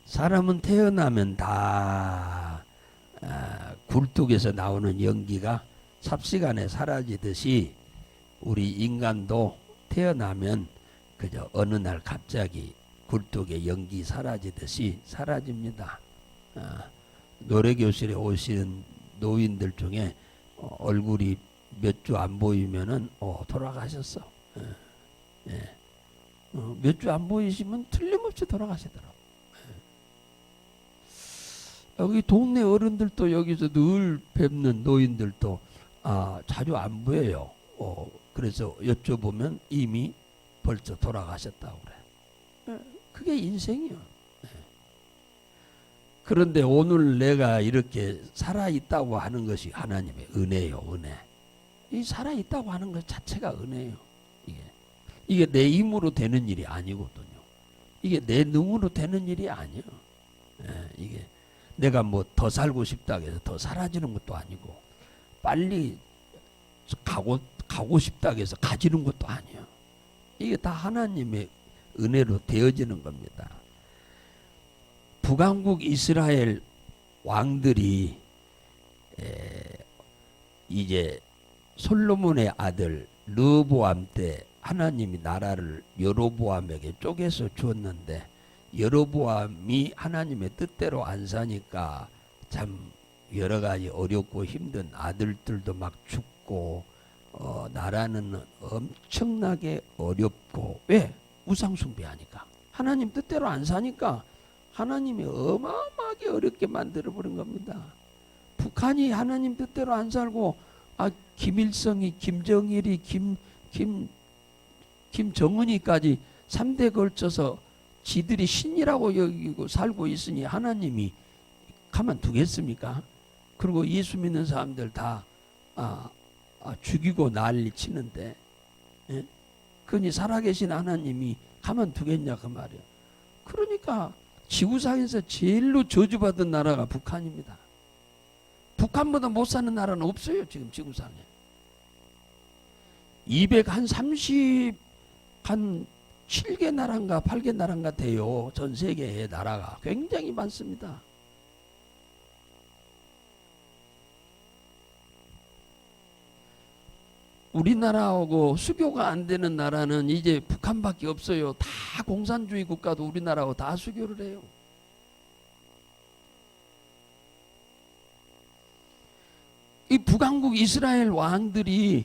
사람은 태어나면 다 굴뚝에서 나오는 연기가 삽시간에 사라지듯이 우리 인간도 태어나면 그저 어느 날 갑자기 굴뚝의 연기 사라지듯이 사라집니다. 노래교실에 오시는 노인들 중에 얼굴이 몇 주 안 보이면은 돌아가셨어. 몇 주 안 보이시면 틀림없이 돌아가시더라고. 여기 동네 어른들도 여기서 늘 뵙는 노인들도 자주 안 보여요. 그래서 여쭤보면 이미 벌써 돌아가셨다고 그래. 그게 인생이요. 그런데 오늘 내가 이렇게 살아있다고 하는 것이 하나님의 은혜요, 은혜. 이 살아있다고 하는 것 자체가 은혜요. 이게 내 힘으로 되는 일이 아니거든요. 이게 내 능으로 되는 일이 아니에요. 이게 내가 뭐 더 살고 싶다 해서 더 사라지는 것도 아니고, 빨리 가고 싶다 해서 가지는 것도 아니에요. 이게 다 하나님의 은혜로 되어지는 겁니다. 북왕국 이스라엘 왕들이 이제 솔로몬의 아들 르호보암 때 하나님이 나라를 여로보암에게 쪼개서 주었는데, 여로보암이 하나님의 뜻대로 안 사니까 참 여러 가지 어렵고 힘든, 아들들도 막 죽고 나라는 엄청나게 어렵고, 왜? 우상숭배하니까. 하나님 뜻대로 안 사니까 하나님이 어마어마하게 어렵게 만들어버린 겁니다. 북한이 하나님 뜻대로 안 살고 김일성이, 김정일이, 김정은이까지 3대 걸쳐서 지들이 신이라고 여기고 살고 있으니 하나님이 가만두겠습니까? 그리고 예수 믿는 사람들 다 죽이고 난리 치는데, 그니 살아계신 하나님이 가만두겠냐 그 말이에요. 그러니까 지구상에서 제일로 저주받은 나라가 북한입니다. 북한보다 못 사는 나라는 없어요. 지금 지구상에 7개 나라인가 8개 나라인가 돼요. 전 세계의 나라가 굉장히 많습니다. 우리나라하고 수교가 안 되는 나라는 이제 북한밖에 없어요. 다 공산주의 국가도 우리나라하고 다 수교를 해요. 이 북왕국 이스라엘 왕들이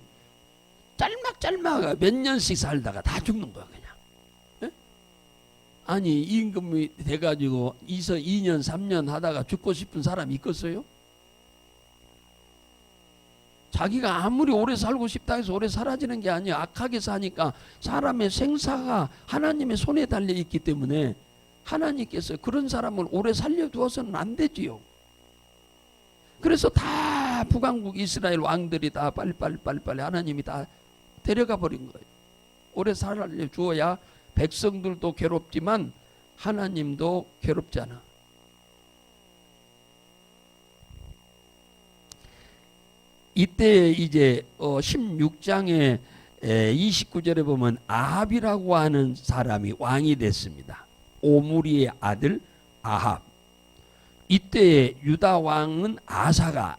짤막짤막 몇 년씩 살다가 다 죽는 거야 그냥. 에? 아니 임금이 돼가지고 2년 3년 하다가 죽고 싶은 사람이 있겠어요? 자기가 아무리 오래 살고 싶다 해서 오래 사라지는 게 아니야. 악하게 사니까 사람의 생사가 하나님의 손에 달려 있기 때문에 하나님께서 그런 사람을 오래 살려두어서는 안 되지요. 그래서 다 북왕국 이스라엘 왕들이 다 빨리 하나님이 다 데려가 버린 거예요. 오래 살려주어야 백성들도 괴롭지만 하나님도 괴롭잖아. 이때 이제 16장에 29절에 보면 아합이라고 하는 사람이 왕이 됐습니다. 오므리의 아들 아합. 이때 유다 왕은 아사가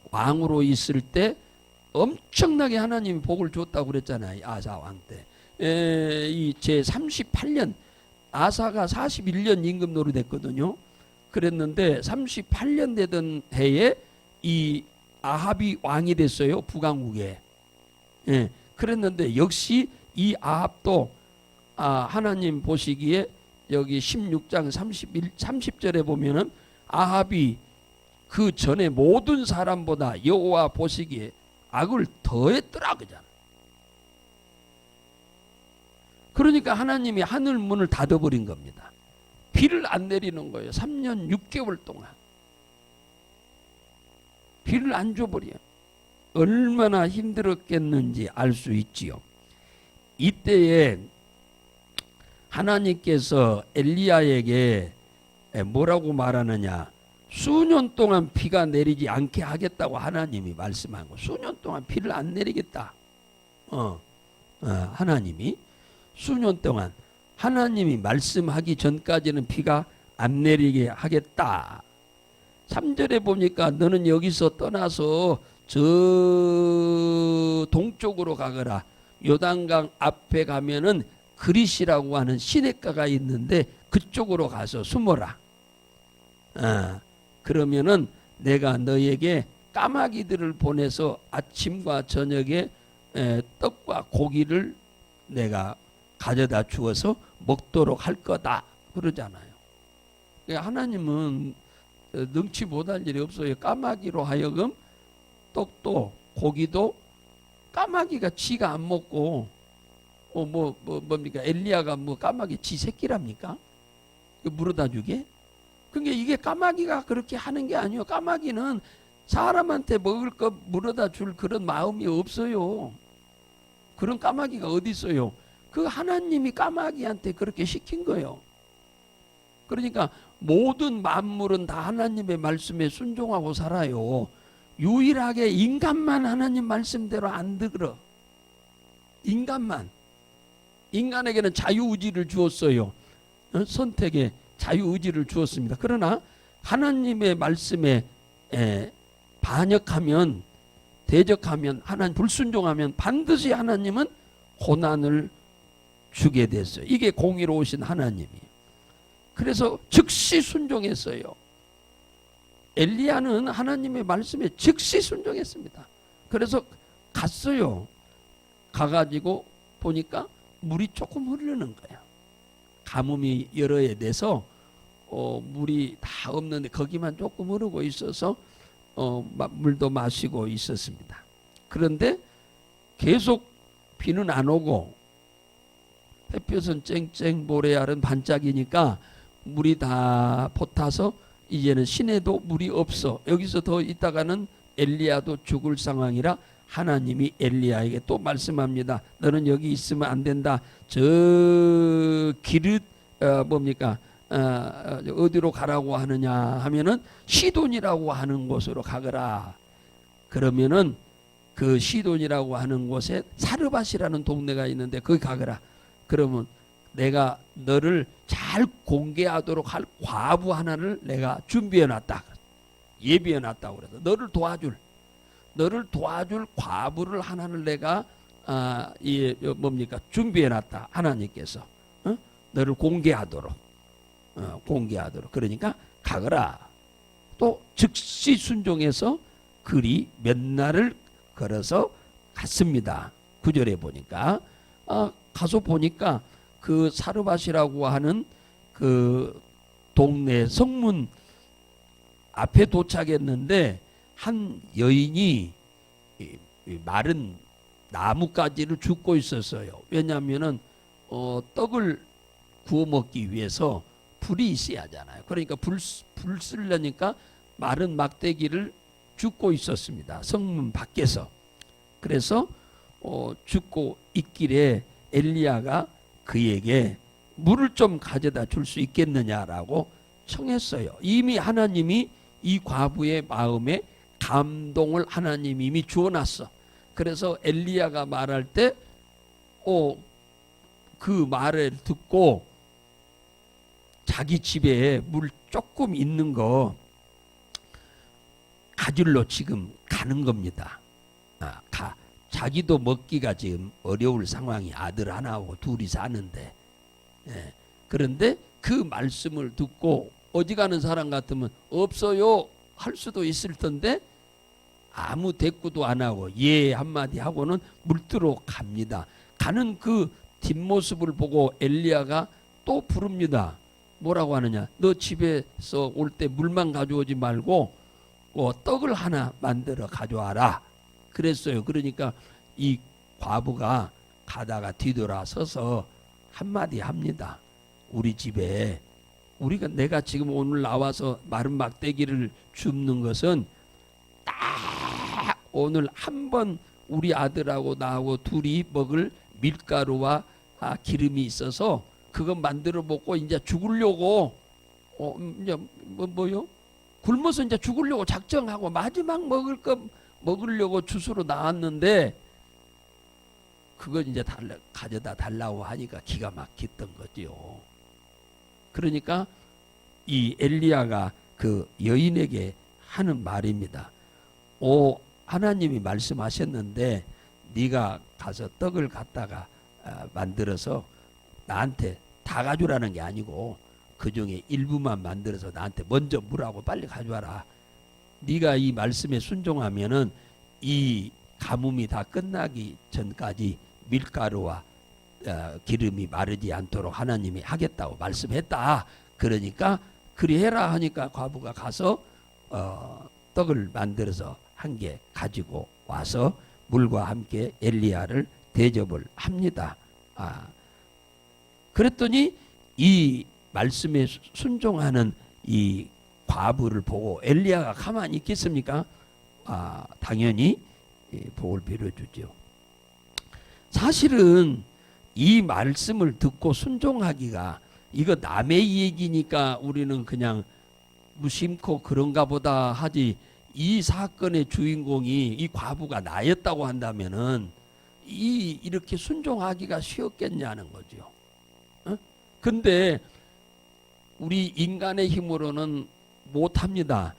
왕으로 있을 때 엄청나게 하나님이 복을 줬다고 그랬잖아요. 아사 왕 때. 이 제 38년 아사가 41년 임금 노릇했거든요. 그랬는데 38년 되던 해에 이 아합이 왕이 됐어요. 북왕국에. 그랬는데 역시 이 아합도 하나님 보시기에 여기 16장 30절에 보면은 아합이 그 전에 모든 사람보다 여호와 보시기에 악을 더했더라 그잖아. 그러니까 하나님이 하늘 문을 닫아버린 겁니다. 비를 안 내리는 거예요. 3년 6개월 동안. 비를 안 줘버려. 얼마나 힘들었겠는지 알 수 있지요. 이때에 하나님께서 엘리야에게 뭐라고 말하느냐. 수년 동안 비가 내리지 않게 하겠다고 하나님이 말씀한 거. 수년 동안 비를 안 내리겠다. 하나님이 수년 동안 하나님이 말씀하기 전까지는 비가 안 내리게 하겠다. 3절에 보니까 너는 여기서 떠나서 저 동쪽으로 가거라. 요단강 앞에 가면은 그릿이라고 하는 시냇가가 있는데 그쪽으로 가서 숨어라. 그러면은 내가 너에게 까마귀들을 보내서 아침과 저녁에 떡과 고기를 내가 가져다 주어서 먹도록 할 거다 그러잖아요. 그러니까 하나님은 능치 못할 일이 없어요. 까마귀로 하여금 떡도 고기도 까마귀가 지가 안 먹고 뭡니까 엘리야가 뭐 까마귀 지 새끼랍니까? 물어다 주게? 그러니까 이게 까마귀가 그렇게 하는 게 아니에요. 까마귀는 사람한테 먹을 거 물어다 줄 그런 마음이 없어요. 그런 까마귀가 어디 있어요? 그 하나님이 까마귀한테 그렇게 시킨 거예요. 그러니까 모든 만물은 다 하나님의 말씀에 순종하고 살아요. 유일하게 인간만 하나님 말씀대로 안 들어. 인간만. 인간에게는 자유의지를 주었어요. 선택의 자유의지를 주었습니다. 그러나 하나님의 말씀에 반역하면, 대적하면, 하나님 불순종하면 반드시 하나님은 고난을 주게 됐어요. 이게 공의로우신 하나님이에요. 그래서 즉시 순종했어요. 엘리야는 하나님의 말씀에 즉시 순종했습니다. 그래서 갔어요. 가가지고 보니까 물이 조금 흐르는 거야. 가뭄이 여러 해 돼서 물이 다 없는데 거기만 조금 흐르고 있어서 물도 마시고 있었습니다. 그런데 계속 비는 안 오고 햇볕은 쨍쨍 모래알은 반짝이니까 물이 다 포타서 이제는 시내도 물이 없어. 여기서 더 있다가는 엘리야도 죽을 상황이라 하나님이 엘리야에게 또 말씀합니다. 너는 여기 있으면 안 된다. 저 기르 어디로 가라고 하느냐 하면은 시돈이라고 하는 곳으로 가거라. 그러면은 그 시돈이라고 하는 곳에 사르밧이라는 동네가 있는데 거기 가거라. 그러면 내가 너를 잘 공개하도록 할 과부 하나를 내가 준비해놨다. 예비해놨다고 그래서 너를 도와줄 과부를 하나를 내가 준비해놨다. 하나님께서 너를 공개하도록. 그러니까 가거라. 또 즉시 순종해서 그리 몇 날을 걸어서 갔습니다. 9절에 보니까 가서 보니까 그 사르밧이라고 하는 그 동네 성문 앞에 도착했는데 한 여인이 마른 나뭇가지를 줍고 있었어요. 왜냐하면은 떡을 구워 먹기 위해서 불이 있어야 하잖아요. 그러니까 불 쓰려니까 마른 막대기를 줍고 있었습니다. 성문 밖에서. 그래서 줍고 있길래 엘리야가 그에게 물을 좀 가져다 줄 수 있겠느냐라고 청했어요. 이미 하나님이 이 과부의 마음에 감동을 하나님이 이미 주어놨어. 그래서 엘리야가 말할 때 그 말을 듣고 자기 집에 물 조금 있는 거 가지러 지금 가는 겁니다. 자기도 먹기가 지금 어려울 상황이 아들 하나하고 둘이 사는데 그런데 그 말씀을 듣고 어디 가는 사람 같으면 없어요 할 수도 있을 텐데 아무 대꾸도 안 하고 예 한마디 하고는 물들어 갑니다. 가는 그 뒷모습을 보고 엘리야가 또 부릅니다. 뭐라고 하느냐, 너 집에서 올 때 물만 가져오지 말고 떡을 하나 만들어 가져와라 그랬어요. 그러니까 이 과부가 가다가 뒤돌아서서 한마디 합니다. 우리 집에 내가 지금 오늘 나와서 마른 막대기를 줍는 것은 딱 오늘 한 번 우리 아들하고 나하고 둘이 먹을 밀가루와 기름이 있어서 그거 만들어 먹고 이제 죽으려고 이제 뭐요? 굶어서 이제 죽으려고 작정하고 마지막 먹을 거 먹으려고 주스로 나왔는데 그걸 이제 가져다 달라고 하니까 기가 막혔던 거죠. 그러니까 이 엘리야가 그 여인에게 하는 말입니다. 오, 하나님이 말씀하셨는데 네가 가서 떡을 갖다가 만들어서 나한테 다 가져라는 게 아니고 그 중에 일부만 만들어서 나한테 먼저 물하고 빨리 가져와라. 네가 이 말씀에 순종하면은 이 가뭄이 다 끝나기 전까지 밀가루와 기름이 마르지 않도록 하나님이 하겠다고 말씀했다. 그러니까 그리 해라 하니까 과부가 가서 떡을 만들어서 한 개 가지고 와서 물과 함께 엘리야를 대접을 합니다. 그랬더니 이 말씀에 순종하는 이 과부를 보고 엘리야가 가만히 있겠습니까? 당연히 복을 빌어주죠. 사실은 이 말씀을 듣고 순종하기가 이거 남의 얘기니까 우리는 그냥 무심코 그런가 보다 하지, 이 사건의 주인공이 이 과부가 나였다고 한다면은 이렇게 순종하기가 쉬웠겠냐는 거죠. 근데 우리 인간의 힘으로는 못합니다.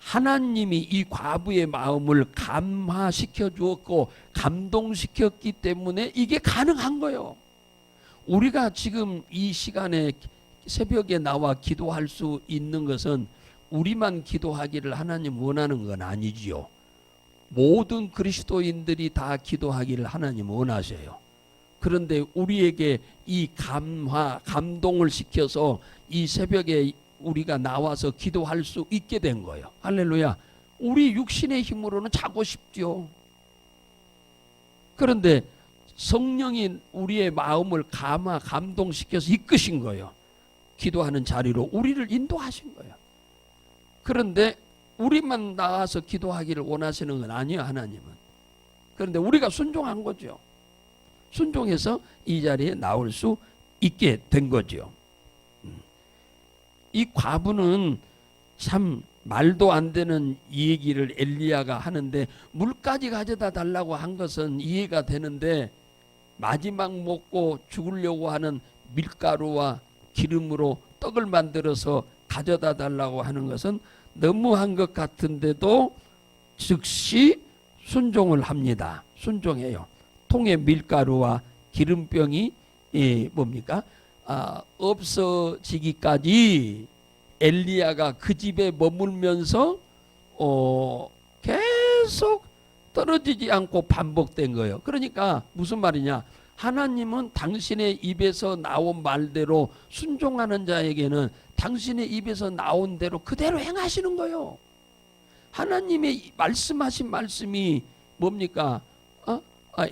하나님이 이 과부의 마음을 감화시켜 주었고 감동시켰기 때문에 이게 가능한 거예요. 우리가 지금 이 시간에 새벽에 나와 기도할 수 있는 것은 우리만 기도하기를 하나님 원하는 건 아니지요. 모든 그리스도인들이 다 기도하기를 하나님 원하셔요. 그런데 우리에게 이 감동을 시켜서 이 새벽에 우리가 나와서 기도할 수 있게 된 거예요. 할렐루야. 우리 육신의 힘으로는 자고 싶죠. 그런데 성령이 우리의 마음을 감동시켜서 이끄신 거예요. 기도하는 자리로 우리를 인도하신 거예요. 그런데 우리만 나와서 기도하기를 원하시는 건 아니에요, 하나님은. 그런데 우리가 순종한 거죠. 순종해서 이 자리에 나올 수 있게 된 거죠. 이 과부는 참 말도 안 되는 이 얘기를 엘리야가 하는데 물까지 가져다 달라고 한 것은 이해가 되는데 마지막 먹고 죽으려고 하는 밀가루와 기름으로 떡을 만들어서 가져다 달라고 하는 것은 너무한 것 같은데도 즉시 순종을 합니다. 순종해요. 통에 밀가루와 기름병이 뭡니까? 없어지기까지 엘리야가 그 집에 머물면서 계속 떨어지지 않고 반복된 거예요. 그러니까 무슨 말이냐? 하나님은 당신의 입에서 나온 말대로 순종하는 자에게는 당신의 입에서 나온 대로 그대로 행하시는 거예요. 하나님의 말씀하신 말씀이 뭡니까?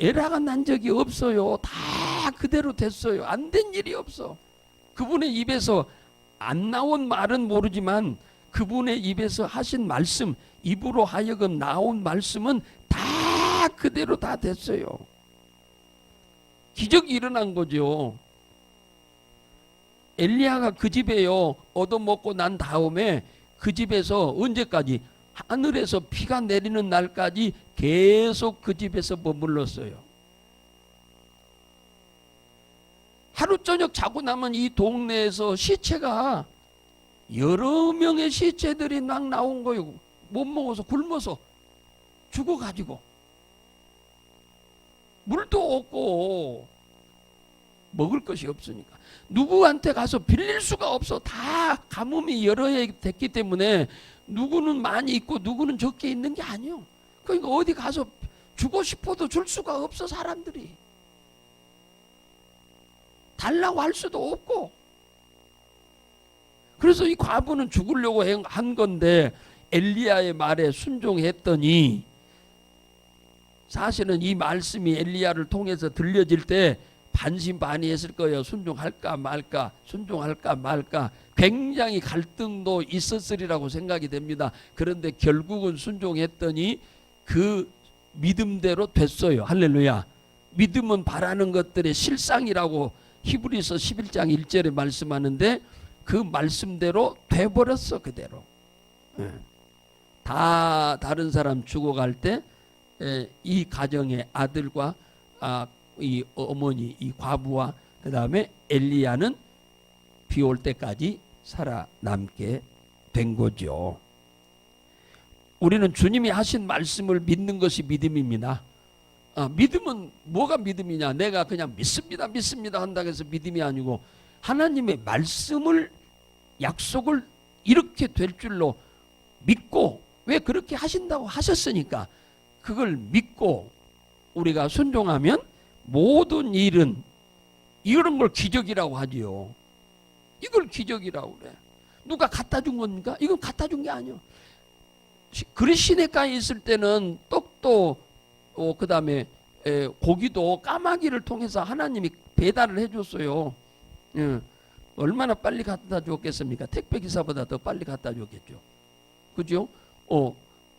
에라가 난 적이 없어요. 다 그대로 됐어요. 안 된 일이 없어. 그분의 입에서 안 나온 말은 모르지만 그분의 입에서 하신 말씀, 입으로 하여금 나온 말씀은 다 그대로 다 됐어요. 기적이 일어난 거죠. 엘리야가 그 집에요 얻어먹고 난 다음에 그 집에서 언제까지? 하늘에서 비가 내리는 날까지 계속 그 집에서 머물렀어요. 하루 저녁 자고 나면 이 동네에서 시체가 여러 명의 시체들이 막 나온 거예요. 못 먹어서 굶어서 죽어가지고 물도 없고 먹을 것이 없으니까 누구한테 가서 빌릴 수가 없어. 다 가뭄이 여러 해 됐기 때문에 누구는 많이 있고 누구는 적게 있는 게 아니에요. 그러니까 어디 가서 주고 싶어도 줄 수가 없어. 사람들이 달라고 할 수도 없고. 그래서 이 과부는 죽으려고 한 건데 엘리야의 말에 순종했더니 사실은 이 말씀이 엘리야를 통해서 들려질 때 반신반의했을 거예요. 순종할까 말까, 순종할까 말까. 굉장히 갈등도 있었으리라고 생각이 됩니다. 그런데 결국은 순종했더니 그 믿음대로 됐어요. 할렐루야. 믿음은 바라는 것들의 실상이라고 히브리서 11장 1절에 말씀하는데 그 말씀대로 돼버렸어. 그대로. 다 다른 사람 죽어갈 때 이 가정의 아들과 이 어머니, 이 과부와 그 다음에 엘리야는 비 올 때까지 살아남게 된 거죠. 우리는 주님이 하신 말씀을 믿는 것이 믿음입니다. 믿음은 뭐가 믿음이냐? 내가 그냥 믿습니다 한다고 해서 믿음이 아니고 하나님의 말씀을, 약속을 이렇게 될 줄로 믿고, 왜 그렇게 하신다고 하셨으니까 그걸 믿고 우리가 순종하면 모든 일은, 이런 걸 기적이라고 하지요. 이걸 기적이라고 그래. 누가 갖다 준 겁니까? 이건 갖다 준 게 아니요. 그릇 시내가에 있을 때는 떡도 그 다음에 고기도 까마귀를 통해서 하나님이 배달을 해줬어요. 얼마나 빨리 갖다 줬겠습니까? 택배기사보다 더 빨리 갖다 줬겠죠. 그죠?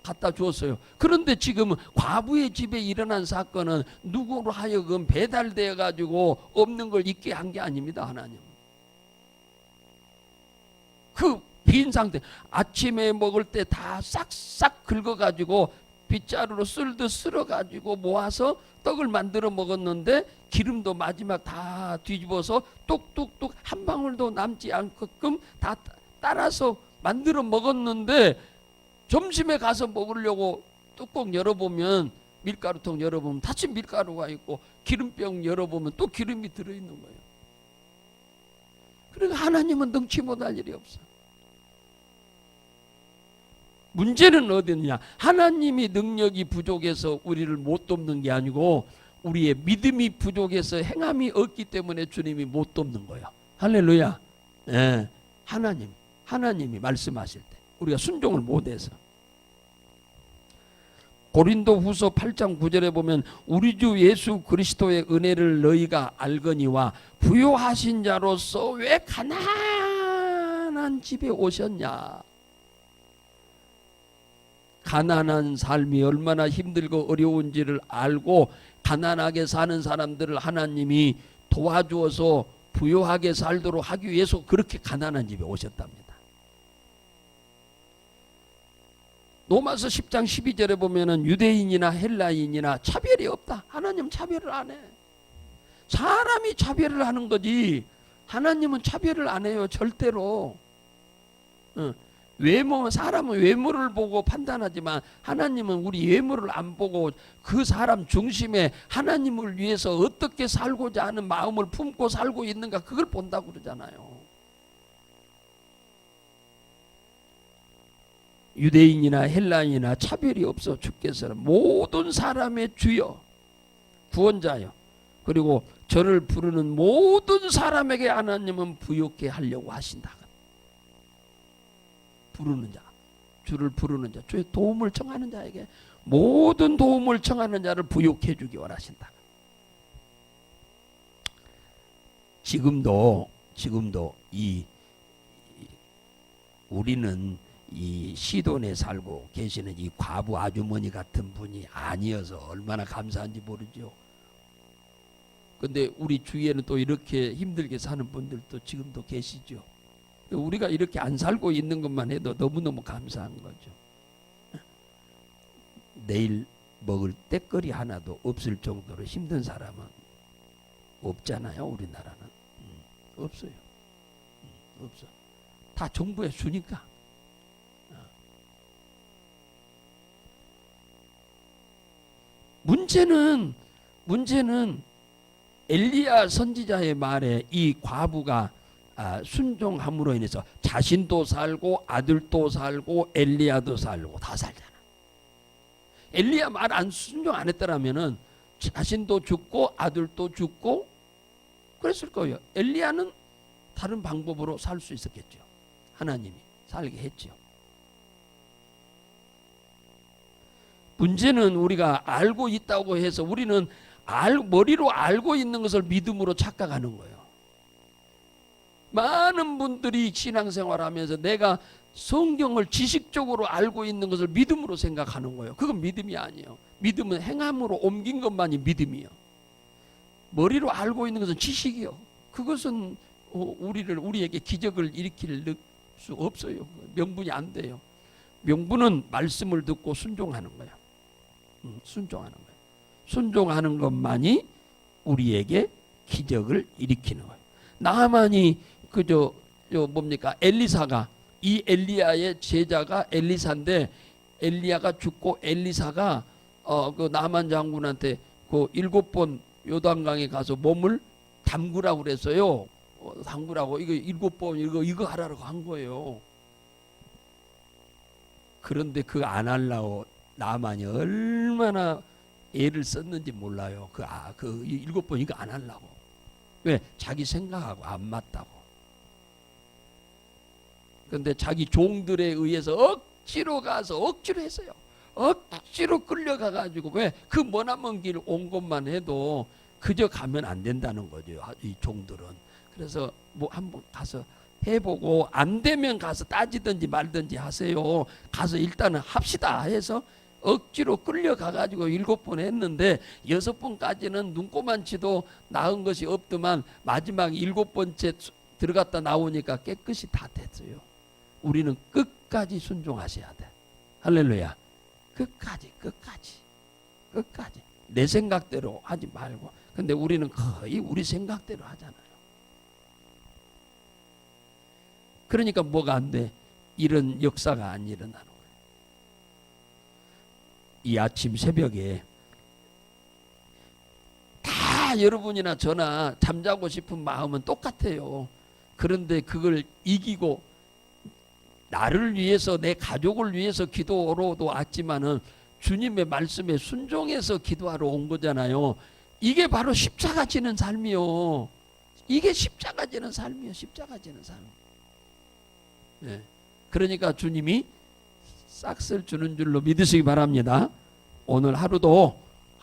갖다 주었어요. 그런데 지금 과부의 집에 일어난 사건은 누구로 하여금 배달되어 가지고 없는 걸 잊게 한 게 아닙니다. 하나님. 그 빈 상태, 아침에 먹을 때 다 싹싹 긁어가지고 빗자루로 쓸듯 쓸어가지고 모아서 떡을 만들어 먹었는데 기름도 마지막 다 뒤집어서 뚝뚝뚝 한 방울도 남지 않게끔 다 따라서 만들어 먹었는데, 점심에 가서 먹으려고 뚜껑 열어보면, 밀가루통 열어보면 다친 밀가루가 있고, 기름병 열어보면 또 기름이 들어있는 거예요. 그러니까 하나님은 능치 못할 일이 없어. 문제는 어디냐? 하나님이 능력이 부족해서 우리를 못 돕는 게 아니고 우리의 믿음이 부족해서 행함이 없기 때문에 주님이 못 돕는 거예요. 할렐루야. 네. 하나님이 말씀하실 때 우리가 순종을 못해서. 고린도 후서 8장 9절에 보면 우리 주 예수 그리스도의 은혜를 너희가 알거니와 부요하신 자로서 왜 가난한 집에 오셨냐. 가난한 삶이 얼마나 힘들고 어려운지를 알고 가난하게 사는 사람들을 하나님이 도와주어서 부유하게 살도록 하기 위해서 그렇게 가난한 집에 오셨답니다. 로마서 10장 12절에 보면은 유대인이나 헬라인이나 차별이 없다. 하나님은 차별을 안 해. 사람이 차별을 하는 거지 하나님은 차별을 안 해요. 절대로. 사람은 외모를 보고 판단하지만 하나님은 우리 외모를 안 보고 그 사람 중심에 하나님을 위해서 어떻게 살고자 하는 마음을 품고 살고 있는가, 그걸 본다고 그러잖아요. 유대인이나 헬라인이나 차별이 없어. 주께서는 모든 사람의 주여, 구원자여, 그리고 저를 부르는 모든 사람에게 하나님은 부유케 하려고 하신다. 부르는 자, 주를 부르는 자, 주의 도움을 청하는 자에게 모든 도움을 청하는 자를 부유케 주기 원하신다. 지금도 우리는 이 시돈에 살고 계시는 이 과부 아주머니 같은 분이 아니어서 얼마나 감사한지 모르죠. 근데 우리 주위에는 또 이렇게 힘들게 사는 분들도 지금도 계시죠. 우리가 이렇게 안 살고 있는 것만 해도 너무너무 감사한 거죠. 내일 먹을 때거리 하나도 없을 정도로 힘든 사람은 없잖아요. 우리나라는. 없어요. 없어. 다 정부에 주니까. 문제는 엘리야 선지자의 말에 이 과부가 순종함으로 인해서 자신도 살고 아들도 살고 엘리야도 살고 다 살잖아. 엘리야 말 안 순종 안 했더라면은 자신도 죽고 아들도 죽고 그랬을 거예요. 엘리야는 다른 방법으로 살 수 있었겠죠. 하나님이 살게 했죠. 문제는 우리가 알고 있다고 해서 우리는 머리로 알고 있는 것을 믿음으로 착각하는 거예요. 많은 분들이 신앙생활하면서 내가 성경을 지식적으로 알고 있는 것을 믿음으로 생각하는 거예요. 그건 믿음이 아니에요. 믿음은 행함으로 옮긴 것만이 믿음이에요. 머리로 알고 있는 것은 지식이요. 그것은 우리에게 기적을 일으킬 수 없어요. 명분이 안 돼요. 명분은 말씀을 듣고 순종하는 거예요. 순종하는 거예요. 순종하는 것만이 우리에게 기적을 일으키는 거예요. 나만이 그저 뭡니까? 엘리사가, 이 엘리야의 제자가 엘리사인데, 엘리야가 죽고 엘리사가 그 나만 장군한테 그 7번 요단강에 가서 몸을 담그라고 그랬어요. 담그라고, 이거 7번 이거 하라고 한 거예요. 그런데 그거 안 하려고 나만이 얼마나 애를 썼는지 몰라요. 그 7번 이거 안 하려고. 왜? 자기 생각하고 안 맞다고. 그런데 자기 종들에 의해서 억지로 가서 억지로 했어요. 억지로 끌려가 가지고, 왜? 그 머나먼 길 온 것만 해도 그저 가면 안 된다는 거죠, 이 종들은. 그래서 뭐 한번 가서 해보고 안 되면 가서 따지든지 말든지 하세요. 가서 일단은 합시다 해서 억지로 끌려가 가지고 7번 했는데 6번까지는 눈꼬만치도 나은 것이 없더만 마지막 7번째 들어갔다 나오니까 깨끗이 다 됐어요. 우리는 끝까지 순종하셔야 돼. 할렐루야. 끝까지. 내 생각대로 하지 말고. 근데 우리는 거의 우리 생각대로 하잖아요. 그러니까 뭐가 안 돼? 이런 역사가 안 일어나는 거예요. 이 아침 새벽에 다 여러분이나 저나 잠자고 싶은 마음은 똑같아요. 그런데 그걸 이기고 나를 위해서, 내 가족을 위해서 기도로도 왔지만은 주님의 말씀에 순종해서 기도하러 온 거잖아요. 이게 바로 십자가 지는 삶이요. 이게 십자가 지는 삶이요. 십자가 지는 삶. 네. 그러니까 주님이 싹쓸 주는 줄로 믿으시기 바랍니다. 오늘 하루도,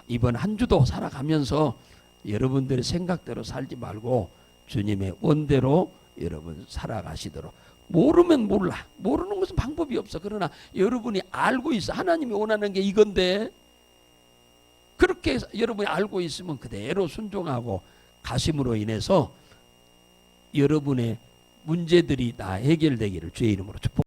이번 한 주도 살아가면서 여러분들의 생각대로 살지 말고 주님의 원대로 여러분 살아가시도록. 모르면 몰라. 모르는 것은 방법이 없어. 그러나 여러분이 알고 있어. 하나님이 원하는 게 이건데, 그렇게 여러분이 알고 있으면 그대로 순종하고 가심으로 인해서 여러분의 문제들이 다 해결되기를 주의 이름으로 축복합니다.